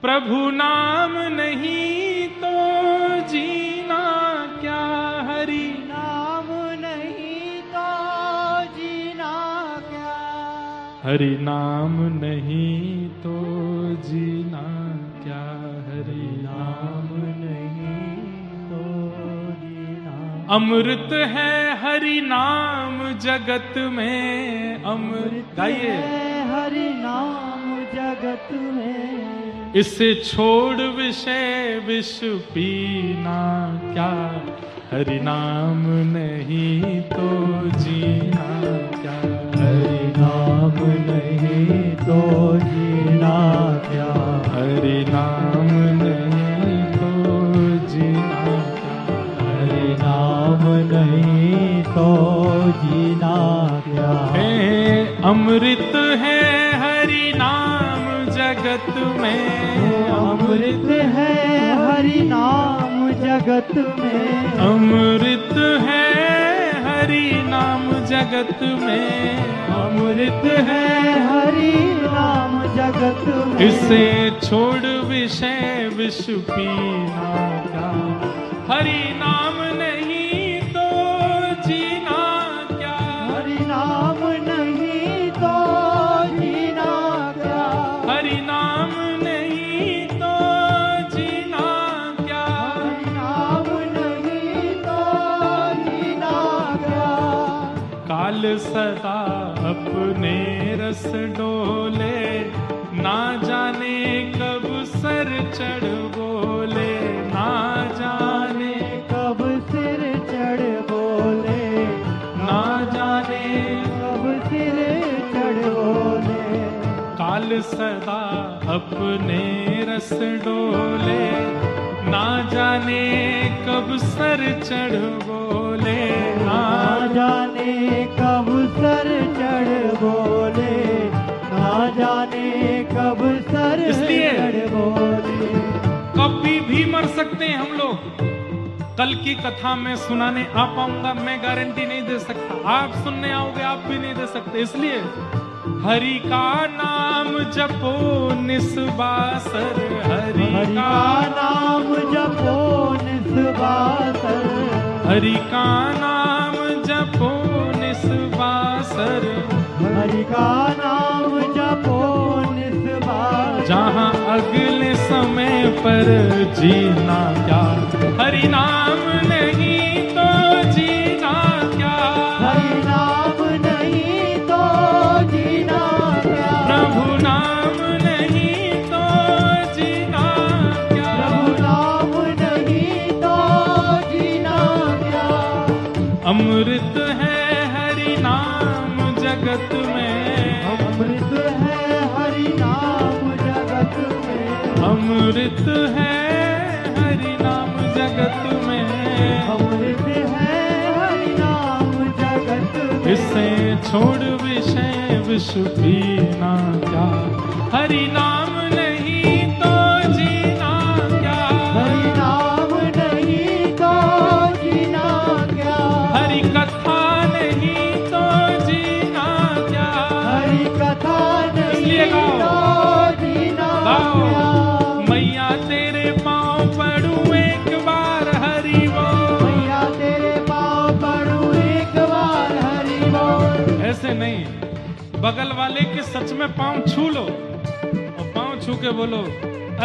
प्रभु नाम नहीं तो जीना क्या, हरि नाम नहीं तो जीना क्या, हरि नाम नहीं तो जीना क्या, हरि नाम नहीं तो जीना। अमृत है हरि नाम जगत में, अमृत गाइए, हरि नाम जगत में, इसे छोड़ विषय विष पीना क्या, हरि नाम नहीं तो जीना क्या, हरि नाम नहीं तो जीना क्या, हरि नाम नहीं तो जीना क्या, हरि नाम नहीं तो जीना क्या। हे अमृत है हरि नाम जगत में, अमृत है हरि नाम जगत में, अमृत है हरि नाम जगत में, अमृत है हरि नाम जगत में, इसे छोड़ विषय विष पीना क्या, हरि नाम नहीं तो जीना क्या, हरि नाम नहीं तो जीना क्या, हरि नाम नहीं तो जीना क्या, हरि नाम नहीं तो जीना क्या। काल सदा अपने रस डोले, ना जाने कब सर चढ़ बोले, ना जाने कब सिर चढ़ बोले, ना जाने कब सिर चढ़ बोले, काल सदा अपने रस डोले, ना जाने कब सर चढ़ बोले, ना जाने कब सर चढ़ बोले, ना जाने कब सर इसलिए चढ़ बोले। कभी भी मर सकते हैं हम लोग। कल की कथा में सुनाने आ पाऊंगा मैं गारंटी नहीं दे सकता, आप सुनने आओगे आप भी नहीं दे सकते। इसलिए हरि का नाम जपो निस्बासर, हरि हरि का का नाम जपो निस्बासर, हरि का नाम जपो निस्बासर, हरि का नाम जपो निस्बासर, जहां अगले समय पर जीना क्या, हरि नाम नहीं तो जीना क्या, हरि नाम नहीं तो जीना क्या, प्रभु नाम नहीं तो जीना क्या, प्रभु नाम नहीं तो जीना क्या। अमृत है हरि नाम जगत में, अमृत अमृत है हरि नाम जगत में, अमृत है हरि नाम जगत में। इसे छोड़ विषय विष पीना क्या, हरि नाम नहीं तो जीना क्या, हरि नाम नहीं तो जीना क्या, हरि कथा नहीं तो जीना क्या, हरि कथा इसलिए नहीं गाओ। तो जीना क्या। मैया तेरे पाँव पड़ूं एक बार हरि बोल, मैया तेरे पाँव पड़ूं एक बार हरि बोल। ऐसे नहीं, बगल वाले के सच में पाँव छू लो और पाँव छू के बोलो,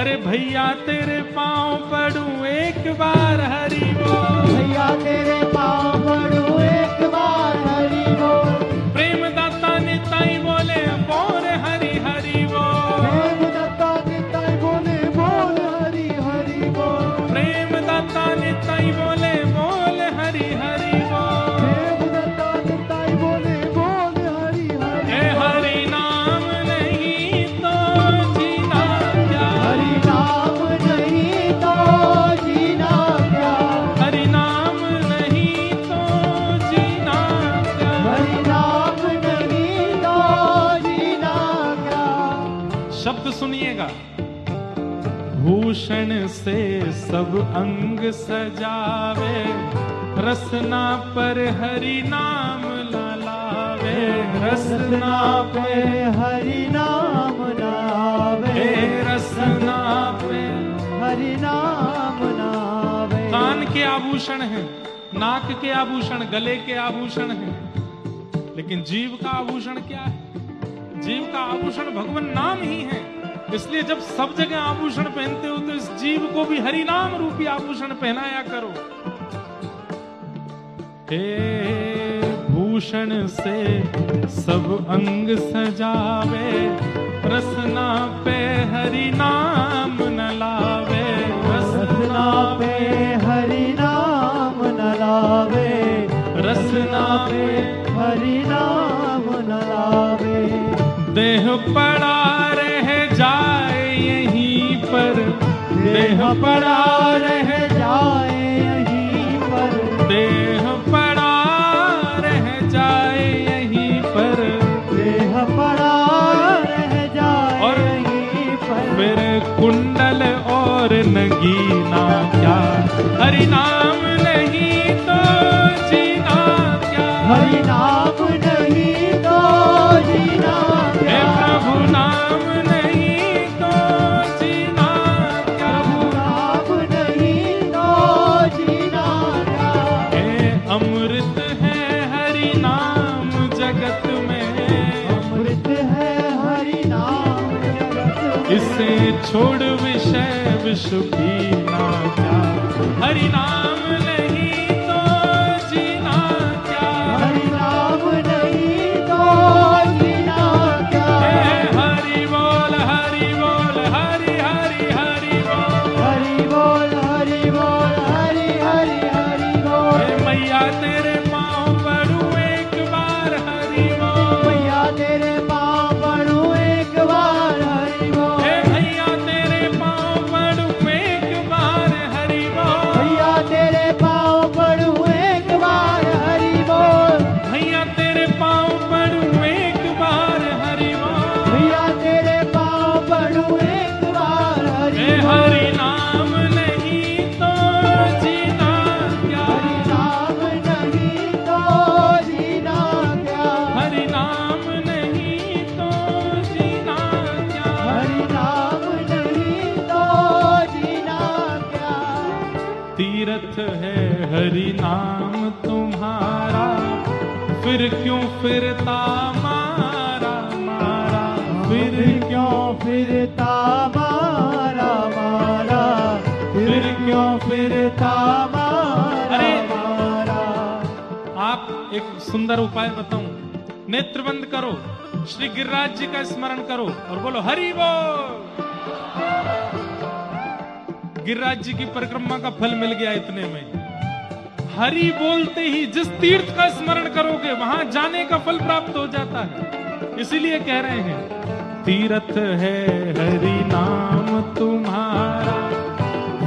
अरे भैया तेरे पाँव पड़ूं एक बार हरि बोल, भैया तेरे पाँव पड़ूं एक बार हरि बोल। प्रेम दाता निताई बोले बोल हरि हरि बोल, प्रेम दत्ता निताई बोले बोल हरि हरि बोल। प्रेम दाता निताई बोले बोल हरि हरि बोल, प्रेम दत्ता निताई बोले बोल हरि हरि। हे हरि नाम नहीं तो जीना क्या, हरि नाम नहीं तो जीना क्या, हरि नाम नहीं तो जीना क्या। हरि नाम नहीं तो जीना क्या। शब्द सुनिएगा, भूषण से सब अंग सजावे, रसना पर हरि नाम लावे, रसना पे पे हरि नाम नावे, हे रसना पे। हरि नाम नावे। कान के आभूषण हैं, नाक के आभूषण, गले के आभूषण हैं, लेकिन जीव का आभूषण क्या है? जीव का आभूषण भगवान नाम ही है। इसलिए जब सब जगह आभूषण पहनते हो तो इस जीव को भी हरि नाम रूपी आभूषण पहनाया करो। हे भूषण से सब अंग सजावे, रसना पे हरि नाम न लावे, रसना पे हरि नाम न लावे, रसना पे हरि नाम न लावे। देह पड़ा रह जाए यहीं पर, देह पड़ा रह जाए यहीं पर, देह पड़ा रह जाए यहीं पर, देह पड़ा रह जाए और यहीं पर। फिर कुंडल और नगीना क्या, हरि नाम नहीं तो जीना क्या, हरि नाम नहीं तो जीना हे क्या। प्रभु नाम नहीं तो जीना क्या, प्रभु नाम नहीं तो जीना क्या। हे अमृत है हरि नाम जगत में, अमृत है हरि नाम जगत में। इसे छोड़ विषय विष पीना क्या, हरि नाम नहीं तो जीना क्या, हरि नाम नहीं तो जीना क्या। हे हरि बोल हरि बोल हरि हरि हरि बोल, हरि बोल हरि बोल हरि हरि हरि बोल। हे मैया तेरे पाँव पड़ूं एक बार हरि बोल, मैया तेरे पाँव पड़ूं एक बार हरि बोल। हे भैया तेरे पाँव पड़ूं एक बार हरि बोल, भैया तेरे पाँव पड़ूं एक बार हरि बोल। भैया तेरे पाँव पड़ूं एक बार हरि बोल, भैया तेरे पाँव पड़ूं एक बार हरि हे बोल। हरि नाम नहीं तो जीना क्या, हरि नाम नहीं तो जीना क्या। हरि नाम नहीं तो जीना क्या, हरि नाम नहीं तो जीना क्या। तीर्थ है हरि नाम तुम्हारा, फिर क्यों फिरता मारा मारा, फिर फिर क्यों फिरता मारा मारा, फिर क्यों फिरता मारा अरे! मारा। आप एक सुंदर उपाय बताऊं, नेत्र बंद करो, श्री गिरिराज जी का स्मरण करो और बोलो हरि बोल। गिरिराज जी की परिक्रमा का फल मिल गया इतने में। हरि बोलते ही जिस तीर्थ का स्मरण करोगे वहां जाने का फल प्राप्त हो जाता है। इसीलिए कह रहे हैं तीर्थ है हरि नाम नाम तुम्हारा,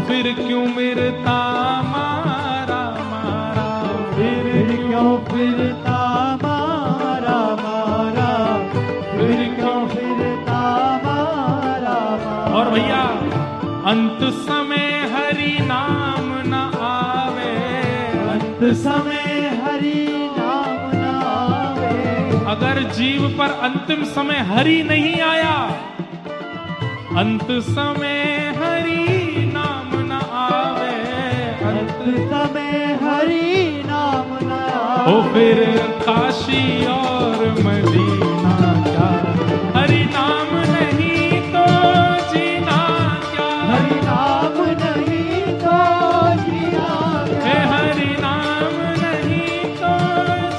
फिर क्यों मिरता मारा मारा, फिर क्यों फिरता मारा मारा, फिर क्यों फिरता मारा मारा। और भैया अंत समय हरि नाम न आवे, अंत समय हरि नाम न आवे। अगर जीव पर अंतिम समय हरि नहीं आया, अंत समय हरि नाम न आवे, अंत समय हरि नाम न आवे। ओ फिर काशी और मदीना क्या, हरि नाम नहीं तो जीना क्या, हरि नाम नहीं तो जीना क्या, हे हरि नाम नहीं तो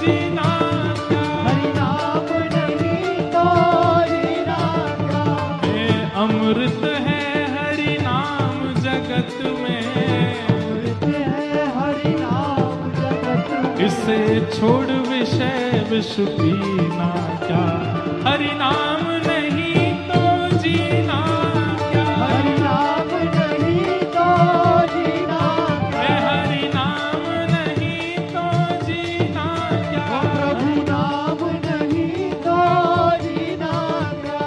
जीना क्या, हरि नाम नहीं तो जीना क्या। हे अमृत है हरि नाम जगत में, अमृत है हरि नाम जगत में। इसे छोड़ विषय विष पीना क्या, हरि नाम नहीं तो जीना क्या, हरि नाम नहीं तो जीना क्या। हे हरि नाम नहीं तो जीना क्या, प्रभु नाम नहीं तो जीना क्या।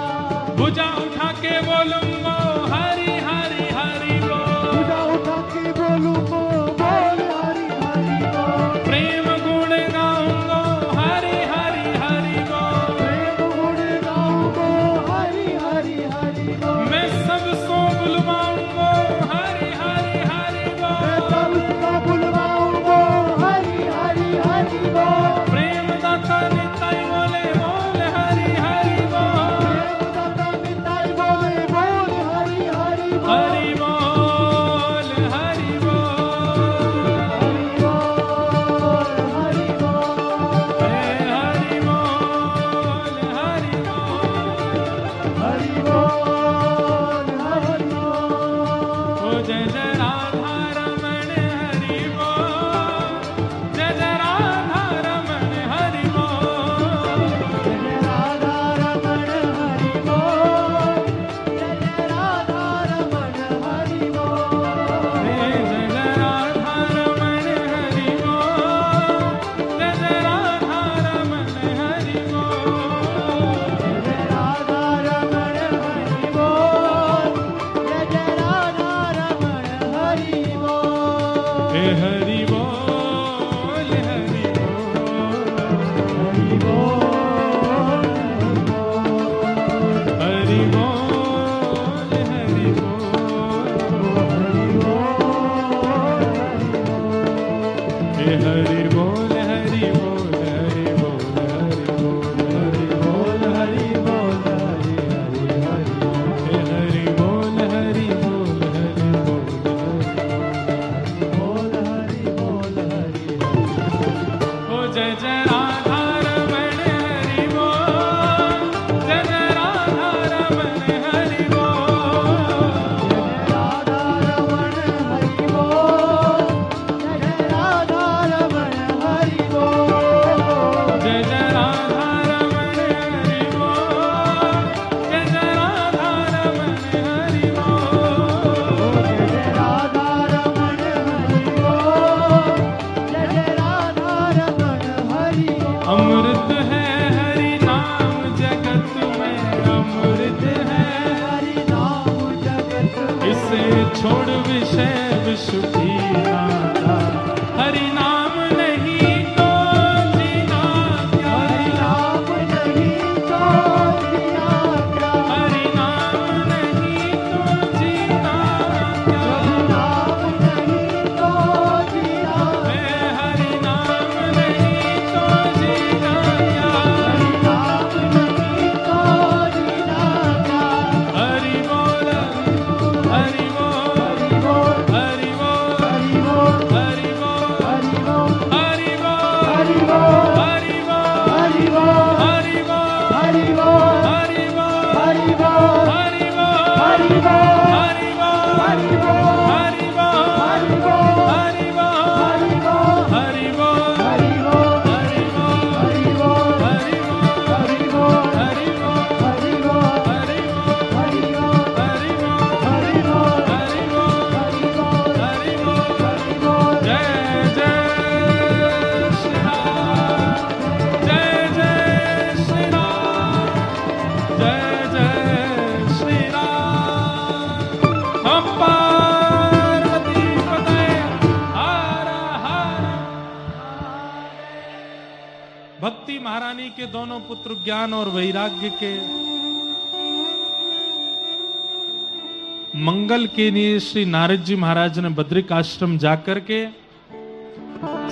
भुजा उठा के बोलूंगा हरि हरि हरि बोल, भुजा उठा के बोलूंगा बोल हरि हरि बोल। प्रेम गुण गाऊंगा हरि हरि हरि बोल, प्रेम गुण गाऊंगा हरि हरि हरि बोल। मैं सबको बुलवाऊंगा हरि हरि हरि मैं बोल, सबको बुलवाऊंगा हरि हरि हरि बोल। प्रेम दाता निताई बोले बोल हरि हरि बोल, प्रेम दाता निताई बोले बोल हरि हरि बोल। हरि बोल हरि बोल, हरि बोल हरि बोल। हे हरि बोल हरि बोल, हरि बोल हरि बोल। ओ जय जय राधा रमण हरि बोल, जय जय राधा रमण हरि बोल, जय राधा रमण हरि बोल। जय राधा रमण हरि बोल। हे जय जय राधा रमण हरि बोल, जय जय राधा रमण हरि बोल, जय राधा रमण हरि बोल। जय राधा रमण हरि बोल। हे हरि बोल हरि हरि बोल, बोल हरि बोल हरि बोल, हे हरि बोल हरि बोल हरि बोल हरि बोल हरि बोल हे हरि बोल हरि बोल हरि बोल, ओ जय जय राधा रमण हरि बोल, जय जय राधा रमण हरि बोल, राधा रमण हरि बोल। जय राधा रमण हरि बोल। जय जय राधा रमण हरि बोल, जय जय राधा रमण हरि बोल, जय राधा रमण हरि बोल। जय राधा रमण हरि बोल। अमृत है हरि नाम जगत में, अमृत है हरि नाम जगत में। इसे छोड़ विषय विष पीना क्या, हरि नाम नहीं तो जीना क्या, हरि नाम नहीं तो जीना क्या। हरि नाम नहीं तो जीना क्या, प्रभु नाम नहीं तो जीना। हे हरि नाम नहीं तो जीना क्या, हरि नाम नहीं तो जीना क्या। हरि बोल हरि बोल हरि बोल हरि बोल हरि बोल हरि बोल हरि बोल हरि बोल हरि बोल हरि बोल हरि बोल हरि बोल हरि बोल हरि हरि बोल बोल हरि बोल हरि बोल हरि बोल हरि बोल हरि बोल हरि बोल हरि बोल हरि बोल हरि बोल हरि बोल हरि बोल हरि बोल हरि बोल हरि बोल हरि बोल हरि बोल हरि बोल हरि बोल हरि बोल महारानी के दोनों पुत्र ज्ञान और वैराग्य के मंगल के लिए श्री नारद जी महाराज ने बद्रिक आश्रम जाकर के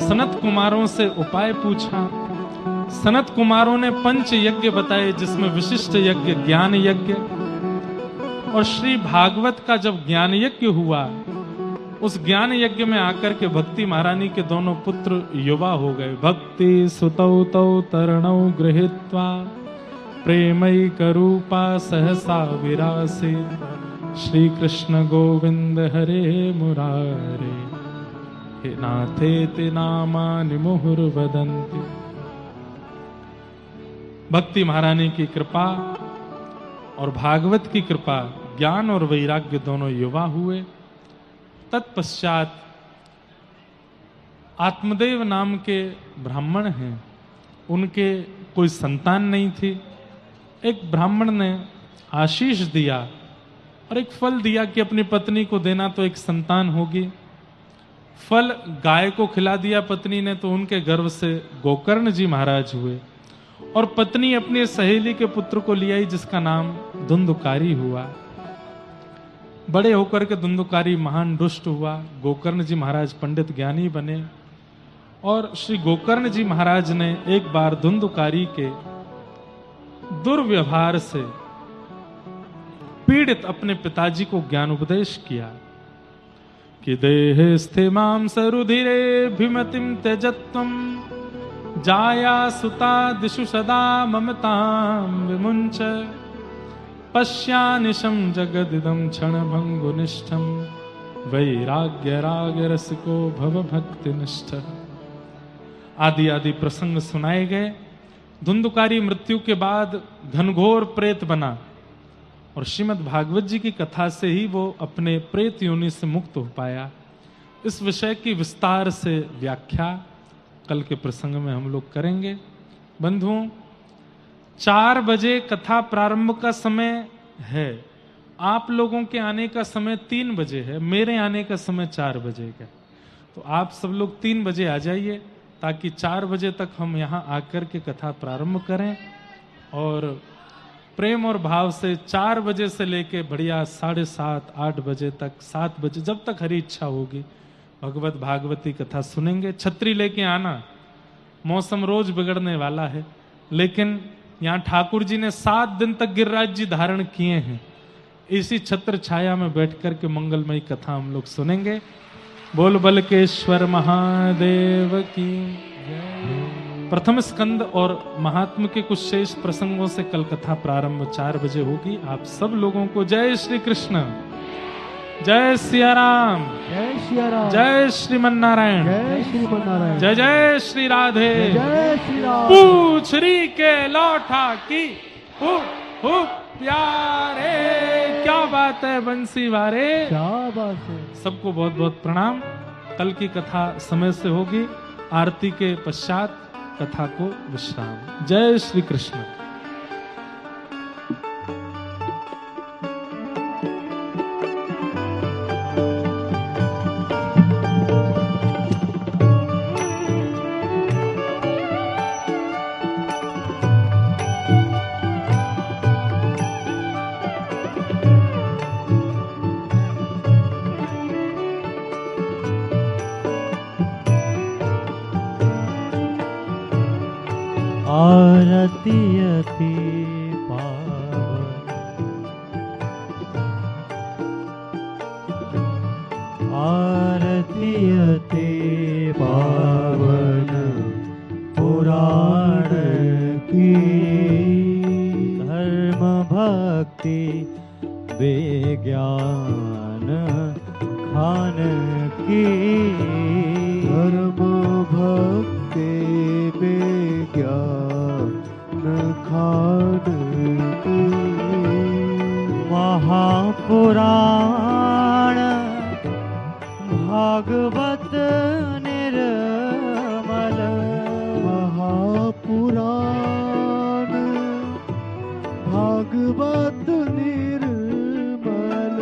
सनत कुमारों से उपाय पूछा। सनत कुमारों ने पंच यज्ञ बताए, जिसमें विशिष्ट यज्ञ ज्ञान यज्ञ, और श्री भागवत का जब ज्ञान यज्ञ हुआ, उस ज्ञान यज्ञ में आकर के भक्ति महारानी के दोनों पुत्र युवा हो गए। भक्ति सुतौ तौ तरणौ गृहीत्वा प्रेमैक रूपा सहसा विरासे श्री कृष्ण गोविंद हरे मुरारे हे नाथेति नामानि मुहुर्वदन्ति। भक्ति महारानी की कृपा और भागवत की कृपा, ज्ञान और वैराग्य दोनों युवा हुए। तत्पश्चात आत्मदेव नाम के ब्राह्मण हैं, उनके कोई संतान नहीं थी। एक ब्राह्मण ने आशीष दिया और एक फल दिया कि अपनी पत्नी को देना तो एक संतान होगी। फल गाय को खिला दिया पत्नी ने, तो उनके गर्भ से गोकर्ण जी महाराज हुए, और पत्नी अपनी सहेली के पुत्र को ले आई जिसका नाम धुंधुकारी हुआ। बड़े होकर के धुंधुकारी महान दुष्ट हुआ। गोकर्ण जी महाराज पंडित ज्ञानी बने, और श्री गोकर्ण जी महाराज ने एक बार धुंधुकारी के दुर्व्यवहार से पीड़ित अपने पिताजी को ज्ञान उपदेश किया कि देहे स्थिमां सरुधिरे भिमतिं त्यजत्वं जाया सुता दिशु सदा ममतां विमुञ्च पश्यानिशं जगदिदं क्षणभङ्गुनिष्ठं वैराग्य राग रसिको भव भक्तिनिष्ठ। आदि आदि प्रसंग सुनाए गए। धुंधुकारी मृत्यु के बाद घनघोर प्रेत बना, और श्रीमद् भागवत जी की कथा से ही वो अपने प्रेत योनि से मुक्त हो पाया। इस विषय की विस्तार से व्याख्या कल के प्रसंग में हम लोग करेंगे। बंधुओं, 4 बजे कथा प्रारंभ का समय है। आप लोगों के आने का समय 3 बजे है, मेरे आने का समय 4 बजे का। तो आप सब लोग 3 बजे आ जाइए, ताकि 4 बजे तक हम यहाँ आकर के कथा प्रारंभ करें, और प्रेम और भाव से 4 बजे से लेके बढ़िया 7:30 8 बजे तक, 7 बजे जब तक हरी इच्छा होगी भगवत भागवती कथा सुनेंगे। छतरी लेके आना, मौसम रोज बिगड़ने वाला है, लेकिन यहाँ ठाकुर जी ने 7 दिन तक गिरिराज जी धारण किए हैं। इसी छत्र छाया में बैठ कर के मंगलमयी कथा हम लोग सुनेंगे। बोल बलकेश्वर महादेव की जय। प्रथम स्कंद और महात्म के कुछ शेष प्रसंगों से कल कथा प्रारंभ 4 बजे होगी। आप सब लोगों को जय श्री कृष्ण, जय सिया राम, जय सिया राम, जय श्रीमन नारायण, जय श्रीमन नारायण, जय जय श्री राधे, जय श्री राम। पूछरी के लौटा की हो प्यारे। क्या बात है बंसी वारे, क्या बात है। सबको बहुत बहुत प्रणाम। कल की कथा समय से होगी, आरती के पश्चात कथा को विश्राम। जय श्री कृष्ण। आरती अति पावन, आरती अति पावन पुराण की, धर्म भक्ति विज्ञान खान की, धर्म भक्ति विज्ञान खान की, महापुराण भागवत निर्मल, महापुराण भागवत निर्मल,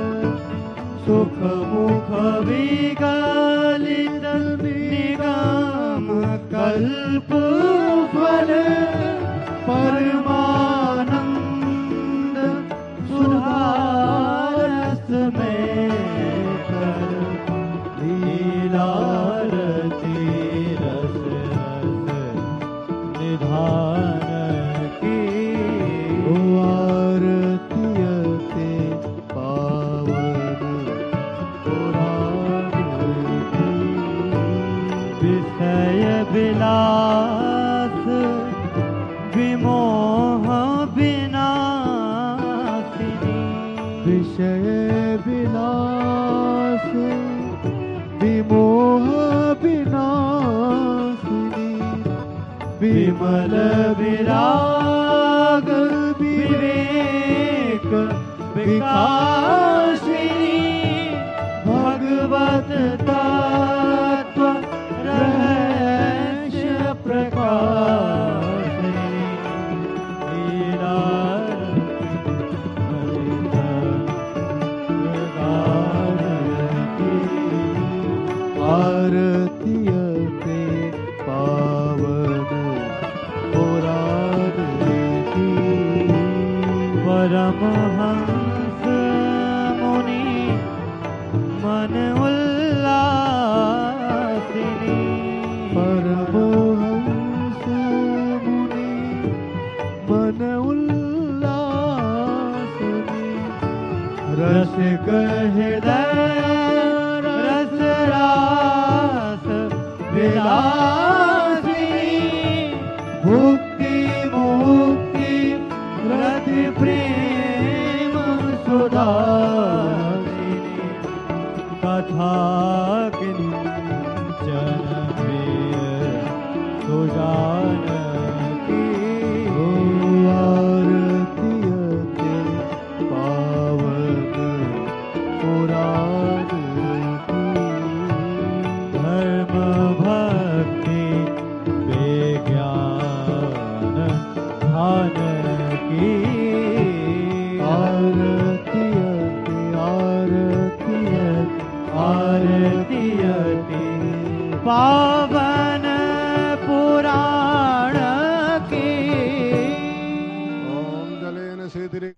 सुख मुख विगलित निगम कल्प फल परमानंद सुधारस में कर लीला रति रस निधान की आरतियते पावन पुराण की विषय विलास विमोह विनाशिनी विषय विलास विमोह विनाशिनी विमल विराग विवेक विकासिनी भगवत तत्व रहस्य प्रकाशिनी लीला आरतियते पावन पुराण की परमहंस मुनि मन उल्लासिनी परमहंस मुनि मन उल्लासिनी रसिक हृदय रस रास विलासिनी भुक्ति मुक्ति रति प्रेम सुधारिणी कथा किंचन प्रिय सुजान की आरतियते पावन पुराण की धर्म भक्ति विज्ञान ध्यान की आरतियते आरतियते पावन पुराण की ओम जलेन सेतिरे